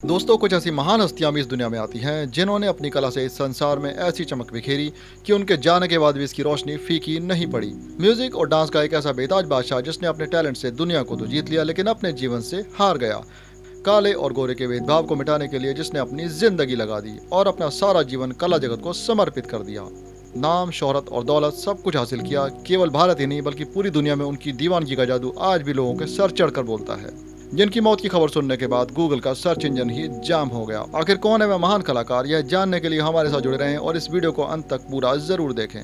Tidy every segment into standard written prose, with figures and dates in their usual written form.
दोस्तों, कुछ ऐसी महान हस्तियां भी इस दुनिया में आती हैं जिन्होंने अपनी कला से इस संसार में ऐसी चमक बिखेरी कि उनके जाने के बाद भी इसकी रोशनी फीकी नहीं पड़ी। म्यूजिक और डांस का एक ऐसा बेताज बादशाह जिसने अपने टैलेंट से दुनिया को तो जीत लिया, लेकिन अपने जीवन से हार गया। काले और गोरे के भेदभाव को मिटाने के लिए जिसने अपनी जिंदगी लगा दी और अपना सारा जीवन कला जगत को समर्पित कर दिया। नाम, शोहरत और दौलत सब कुछ हासिल किया। केवल भारत ही नहीं बल्कि पूरी दुनिया में उनकी दीवानगी का जादू आज भी लोगों के सर चढ़कर बोलता है। जिनकी मौत की खबर सुनने के बाद गूगल का सर्च इंजन ही जाम हो गया। आखिर कौन है वह महान कलाकार, यह जानने के लिए हमारे साथ जुड़े रहें और इस वीडियो को अंत तक पूरा जरूर देखें।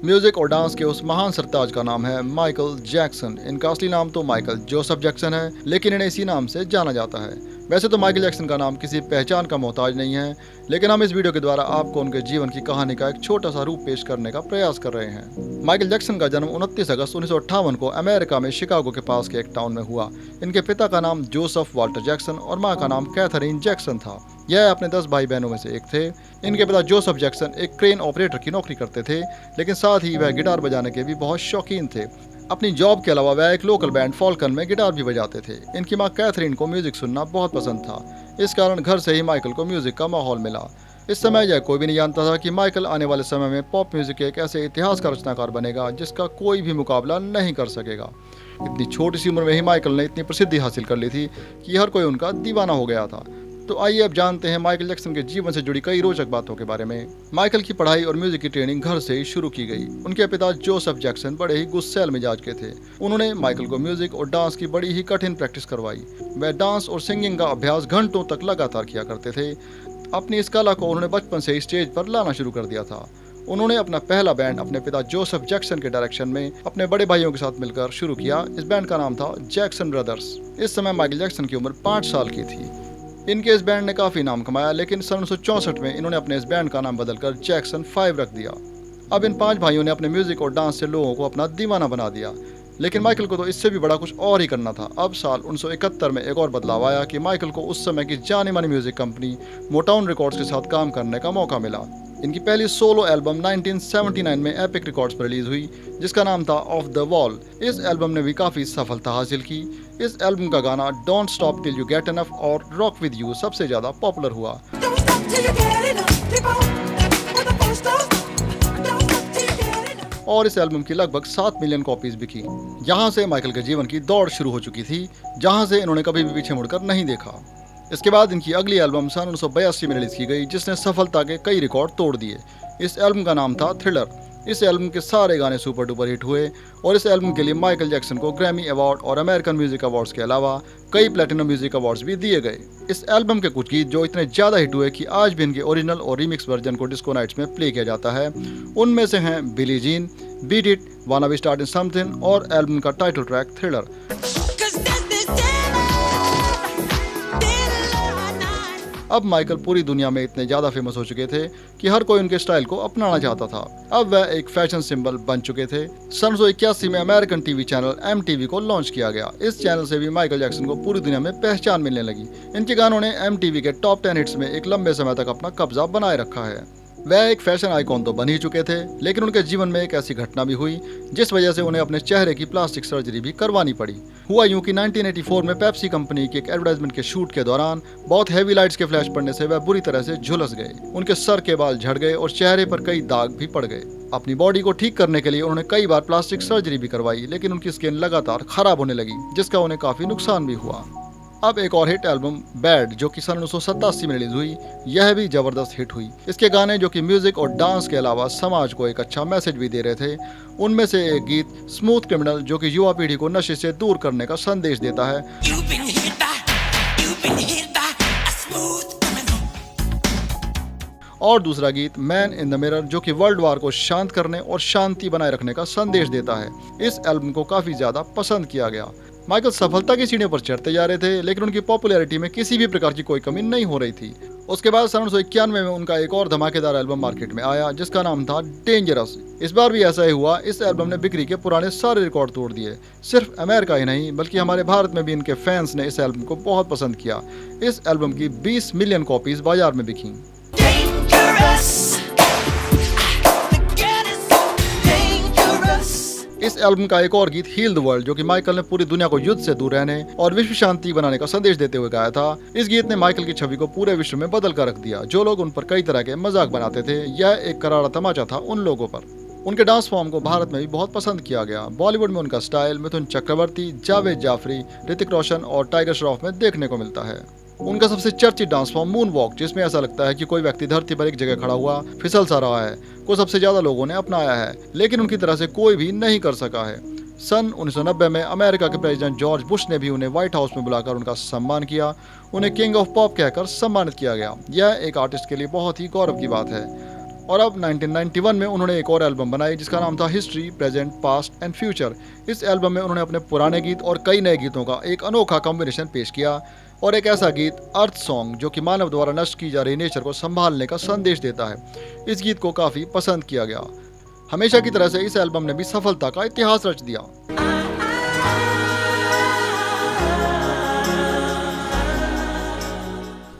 म्यूजिक और डांस के उस महान सरताज का नाम है माइकल जैक्सन। इनका असली नाम तो माइकल जोसेफ जैक्सन है, लेकिन इन्हें इसी नाम से जाना जाता है। वैसे तो माइकल जैक्सन का नाम किसी पहचान का मोहताज नहीं है, लेकिन हम इस वीडियो के द्वारा आपको उनके जीवन की कहानी का एक छोटा सा रूप पेश करने का प्रयास कर रहे हैं। माइकल जैक्सन का जन्म 29 अगस्त 1958 को अमेरिका में शिकागो के पास के एक टाउन में हुआ। इनके पिता का नाम जोसेफ वाल्टर जैक्सन और मां का नाम कैथरीन जैक्सन था। यह अपने 10 भाई बहनों में से एक थे। इनके पिता जोसेफ जैक्सन एक क्रेन ऑपरेटर की नौकरी करते थे, लेकिन साथ ही वह गिटार बजाने के भी बहुत शौकीन थे। अपनी जॉब के अलावा वह एक लोकल बैंड फॉल्कन में गिटार भी बजाते थे। इनकी मां कैथरीन को म्यूजिक सुनना बहुत पसंद था, इस कारण घर से ही माइकल को म्यूजिक का माहौल मिला। इस समय यह कोई भी नहीं जानता था कि माइकल आने वाले समय में पॉप म्यूजिक के एक ऐसे इतिहास का रचनाकार बनेगा जिसका कोई भी मुकाबला नहीं कर सकेगा। इतनी छोटी सी उम्र में ही माइकल ने इतनी प्रसिद्धि हासिल कर ली थी कि हर कोई उनका दीवाना हो गया था। तो आइए अब जानते हैं माइकल जैक्सन के जीवन से जुड़ी कई रोचक बातों के बारे में। माइकल की पढ़ाई और म्यूजिक की ट्रेनिंग घर से ही शुरू की गई। उनके पिता जोसेफ जैक्सन बड़े ही गुस्सैल मिजाज के थे। उन्होंने माइकल को म्यूजिक और डांस की बड़ी ही कठिन प्रैक्टिस करवाई। वह डांस और सिंगिंग का अभ्यास घंटों तक लगातार किया करते थे। अपनी इस कला को उन्होंने बचपन से ही स्टेज पर लाना शुरू कर दिया था। उन्होंने अपना पहला बैंड अपने पिता जोसेफ जैक्सन के डायरेक्शन में अपने बड़े भाइयों के साथ मिलकर शुरू किया। इस बैंड का नाम था जैक्सन ब्रदर्स। इस समय माइकल जैक्सन की उम्र 5 साल की थी। इनके इस बैंड ने काफी नाम कमाया, लेकिन सन 1964 में इन्होंने अपने इस बैंड का नाम बदलकर जैक्सन 5 रख दिया। अब इन 5 भाइयों ने अपने म्यूजिक और डांस से लोगों को अपना दीवाना बना दिया, लेकिन माइकल को तो इससे भी बड़ा कुछ और ही करना था। अब साल 1971 में एक और बदलाव आया कि माइकल को उस समय की जानी मानी म्यूजिक कंपनी मोटाउन रिकॉर्ड्स के साथ काम करने का मौका मिला। इनकी पहली सोलो एल्बम 1979 में एपिक रिकॉर्ड्स पर रिलीज हुई, जिसका नाम था ऑफ द वॉल। इस एल्बम ने भी काफी सफलता हासिल की। इस एल्बम का गाना don't stop till you get enough और रॉक विद यू सबसे ज्यादा पॉपुलर हुआ। और इस एल्बम की लगभग 7 मिलियन कॉपीज बिकी। यहाँ से माइकल के जीवन की दौड़ शुरू हो चुकी थी, जहाँ से इन्होंने कभी भी पीछे मुड़कर नहीं देखा। इसके बाद इनकी अगली एल्बम सन 1982 में रिलीज की गई, जिसने सफलता के कई रिकॉर्ड तोड़ दिए। इस एल्बम का नाम था थ्रिलर। इस एल्बम के सारे गाने सुपर डुपर हिट हुए और इस एल्बम के लिए माइकल जैक्सन को ग्रैमी अवार्ड और अमेरिकन म्यूजिक अवार्ड्स के अलावा कई प्लेटिनम म्यूजिक अवार्ड्स भी दिए गए। इस एल्बम के कुछ गीत जो इतने ज्यादा हिट हुए कि आज भी इनके ओरिजिनल और रिमिक्स वर्जन को डिस्को नाइट्स में प्ले किया जाता है। उनमें से हैं Billie Jean, beat it, wanna be starting something और एल्बम का टाइटल ट्रैक थ्रिलर। अब माइकल पूरी दुनिया में इतने ज्यादा फेमस हो चुके थे कि हर कोई उनके स्टाइल को अपनाना चाहता था। अब वह एक फैशन सिंबल बन चुके थे। सन 1981 में अमेरिकन टीवी चैनल MTV को लॉन्च किया गया। इस चैनल से भी माइकल जैक्सन को पूरी दुनिया में पहचान मिलने लगी। इनके गानों ने MTV के टॉप 10 हिट्स में एक लंबे समय तक अपना कब्जा बनाए रखा है। वह एक फैशन आइकॉन तो बन ही चुके थे, लेकिन उनके जीवन में एक ऐसी घटना भी हुई जिस वजह से उन्हें अपने चेहरे की प्लास्टिक सर्जरी भी करवानी पड़ी। हुआ यूं कि 1984 में पेप्सी कंपनी की एक एडवर्टाइजमेंट के शूट के दौरान बहुत हैवी लाइट्स के फ्लैश पड़ने से वह बुरी तरह से झुलस गए। उनके सर के बाल झड़ गए और चेहरे पर कई दाग भी पड़ गए। अपनी बॉडी को ठीक करने के लिए उन्होंने कई बार प्लास्टिक सर्जरी भी करवाई, लेकिन उनकी स्किन लगातार खराब होने लगी, जिसका उन्हें काफी नुकसान भी हुआ। अब एक और हिट एल्बम बैड, जो कि सन 1987 में रिलीज हुई, यह भी जबरदस्त हिट हुई। इसके गाने जो कि म्यूजिक और डांस के अलावा समाज को एक अच्छा मैसेज भी दे रहे थे। उनमें से एक गीत स्मूथ क्रिमिनल, जो कि युवा पीढ़ी को नशे से दूर करने का संदेश देता है। और दूसरा गीत मैन इन द मिरर, जो कि वर्ल्ड वार को शांत करने और शांति बनाए रखने का संदेश देता है। इस एल्बम को काफी ज्यादा पसंद किया गया। माइकल सफलता की सीढ़ियों पर चढ़ते जा रहे थे, लेकिन उनकी पॉपुलैरिटी में किसी भी प्रकार की कोई कमी नहीं हो रही थी। उसके बाद सन 1991 में उनका एक और धमाकेदार एल्बम मार्केट में आया, जिसका नाम था डेंजरस। इस बार भी ऐसा ही हुआ। इस एल्बम ने बिक्री के पुराने सारे रिकॉर्ड तोड़ दिए। सिर्फ अमेरिका ही नहीं बल्कि हमारे भारत में भी इनके फैंस ने इस एल्बम को बहुत पसंद किया। इस एल्बम की 20 मिलियन कॉपीज बाजार में बिकी। इस एल्बम का एक और गीत हील द वर्ल्ड, जो कि माइकल ने पूरी दुनिया को युद्ध से दूर रहने और विश्व शांति बनाने का संदेश देते हुए गाया था। इस गीत ने माइकल की छवि को पूरे विश्व में बदल कर रख दिया। जो लोग उन पर कई तरह के मजाक बनाते थे, यह एक करारा तमाचा था उन लोगों पर। उनके डांस फॉर्म को भारत में भी बहुत पसंद किया गया। बॉलीवुड में उनका स्टाइल मिथुन चक्रवर्ती, जावेद जाफरी, ऋतिक रोशन और टाइगर श्रॉफ में देखने को मिलता है। उनका सबसे चर्चित डांस फॉर्म मून वॉक, जिसमें ऐसा लगता है कि कोई व्यक्ति धरती पर एक जगह खड़ा हुआ फिसल सा रहा है, को सबसे ज्यादा लोगों ने अपनाया है, लेकिन उनकी तरह से कोई भी नहीं कर सका है। सन 1990 में अमेरिका के प्रेसिडेंट जॉर्ज बुश ने भी उन्हें व्हाइट हाउस में बुलाकर उनका सम्मान किया। उन्हें किंग ऑफ पॉप कहकर सम्मानित किया गया। यह एक आर्टिस्ट के लिए बहुत ही गौरव की बात है। और अब 1991 में उन्होंने एक और एल्बम बनाई जिसका नाम था history, present, past and future. इस एल्बम में उन्होंने अपने पुराने गीत और कई नए गीतों का एक अनोखा कॉम्बिनेशन पेश किया, और एक ऐसा गीत अर्थ सॉन्ग जो कि मानव द्वारा नष्ट की जा रही नेचर को संभालने का संदेश देता है। इस गीत को काफ़ी पसंद किया गया। हमेशा की तरह से इस एल्बम ने भी सफलता का इतिहास रच दिया।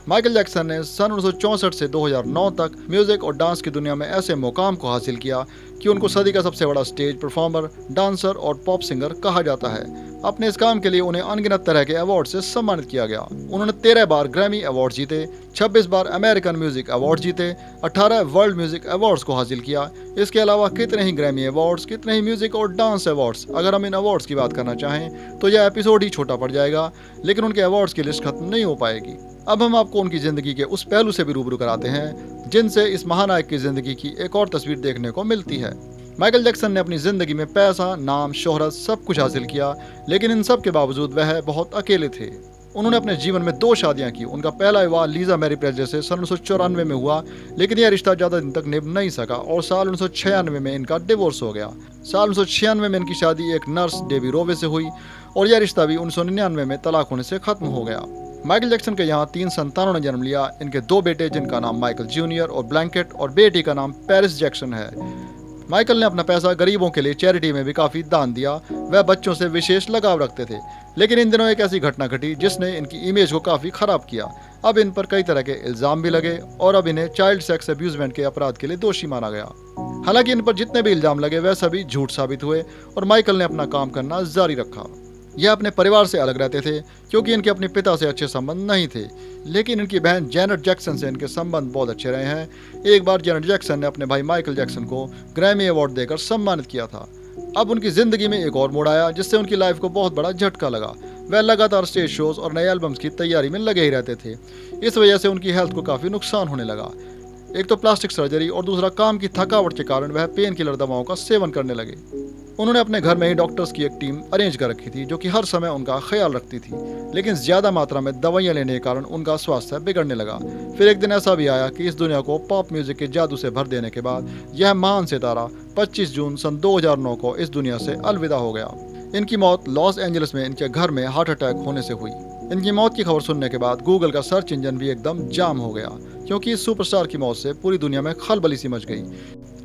माइकल जैक्सन ने सन 1964 से 2009 तक म्यूजिक और डांस की दुनिया में ऐसे मुकाम को हासिल किया कि उनको सदी का सबसे बड़ा स्टेज परफॉर्मर, डांसर और पॉप सिंगर कहा जाता है। अपने इस काम के लिए उन्हें अनगिनत तरह के अवार्ड से सम्मानित किया गया। उन्होंने 13 बार ग्रैमी अवार्ड जीते, 26 बार अमेरिकन म्यूजिक अवार्ड जीते, 18 वर्ल्ड म्यूजिक अवार्ड्स को हासिल किया। इसके अलावा कितने ही ग्रैमी अवार्ड्स, कितने ही म्यूजिक और डांस अवार्ड्स। अगर हम इन अवार्ड्स की बात करना चाहें तो यह एपिसोड ही छोटा पड़ जाएगा, लेकिन उनके अवार्ड्स की लिस्ट खत्म नहीं हो पाएगी। अब हम आपको उनकी जिंदगी के उस पहलू से भी रूबरू कराते हैं जिनसे इस महानायक की जिंदगी की एक और तस्वीर देखने को मिलती है। माइकल जैक्सन ने अपनी जिंदगी में पैसा, नाम, शोहरत सब कुछ हासिल किया, लेकिन इन सब के बावजूद वह बहुत अकेले थे। उन्होंने अपने जीवन में 2 शादियां की। उनका पहला विवाह लीजा मैरी प्रेस्ले से सन 1994 में हुआ, लेकिन यह रिश्ता ज्यादा दिन तक निभ नहीं सका और साल 1996 में इनका डिवोर्स हो गया। साल 1996 में इनकी शादी एक नर्स डेबी रोवे से हुई और यह रिश्ता भी 1999 में तलाक होने से खत्म हो गया। माइकल जैक्सन के यहाँ 3 संतानों ने जन्म लिया। इनके 2 बेटे जिनका नाम माइकल जूनियर और ब्लैंकेट और बेटी का नाम पेरिस जैक्सन है। माइकल ने अपना पैसा गरीबों के लिए चैरिटी में भी काफी दान दिया। वह बच्चों से विशेष लगाव रखते थे, लेकिन इन दिनों एक ऐसी घटना घटी जिसने इनकी इमेज को काफी खराब किया। अब इन पर कई तरह के इल्जाम भी लगे और अब इन्हें चाइल्ड सेक्स अब्यूजमेंट के अपराध के लिए दोषी माना गया। हालांकि इन पर जितने भी इल्जाम लगे वह सभी झूठ साबित हुए और माइकल ने अपना काम करना जारी रखा। यह अपने परिवार से अलग रहते थे क्योंकि इनके अपने पिता से अच्छे संबंध नहीं थे, लेकिन इनकी बहन जेनेट जैक्सन से इनके संबंध बहुत अच्छे रहे हैं। एक बार जेनेट जैक्सन ने अपने भाई माइकल जैक्सन को ग्रैमी अवार्ड देकर सम्मानित किया था। अब उनकी जिंदगी में एक और मोड़ आया जिससे उनकी लाइफ को बहुत बड़ा झटका लगा। वह लगातार स्टेज शोज और नए एल्बम्स की तैयारी में लगे ही रहते थे। इस वजह से उनकी हेल्थ को काफी नुकसान होने लगा। एक तो प्लास्टिक सर्जरी और दूसरा काम की थकावट के कारण वह पेन किलर दवाओं का सेवन करने लगे। उन्होंने अपने घर में ही डॉक्टर्स की एक टीम अरेंज कर रखी थी जो कि हर समय उनका ख्याल रखती थी, लेकिन ज्यादा मात्रा में दवाइयां लेने के कारण उनका स्वास्थ्य बिगड़ने लगा। फिर एक दिन ऐसा भी आया कि इस दुनिया को पॉप म्यूजिक के जादू से भर देने के बाद यह महान सितारा 25 जून सन 2009 को इस दुनिया से अलविदा हो गया। इनकी मौत लॉस एंजलिस में इनके घर में हार्ट अटैक होने से हुई। इनकी मौत की खबर सुनने के बाद गूगल का सर्च इंजन भी एकदम जाम हो गया, क्योंकि इस सुपरस्टार की मौत से पूरी दुनिया में खलबली सी मच गई।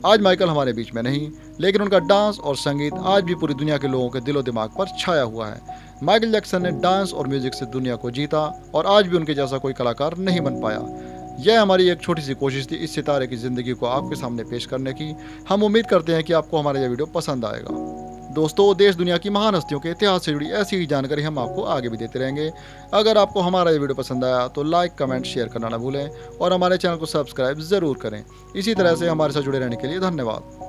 आज माइकल हमारे बीच में नहीं, लेकिन उनका डांस और संगीत आज भी पूरी दुनिया के लोगों के दिलो दिमाग पर छाया हुआ है। माइकल जैक्सन ने डांस और म्यूजिक से दुनिया को जीता और आज भी उनके जैसा कोई कलाकार नहीं बन पाया। यह हमारी एक छोटी सी कोशिश थी इस सितारे की जिंदगी को आपके सामने पेश करने की। हम उम्मीद करते हैं कि आपको हमारा यह वीडियो पसंद आएगा। दोस्तों, देश दुनिया की महान हस्तियों के इतिहास से जुड़ी ऐसी ही जानकारी हम आपको आगे भी देते रहेंगे। अगर आपको हमारा ये वीडियो पसंद आया तो लाइक, कमेंट, शेयर करना ना भूलें और हमारे चैनल को सब्सक्राइब जरूर करें। इसी तरह से हमारे साथ जुड़े रहने के लिए धन्यवाद।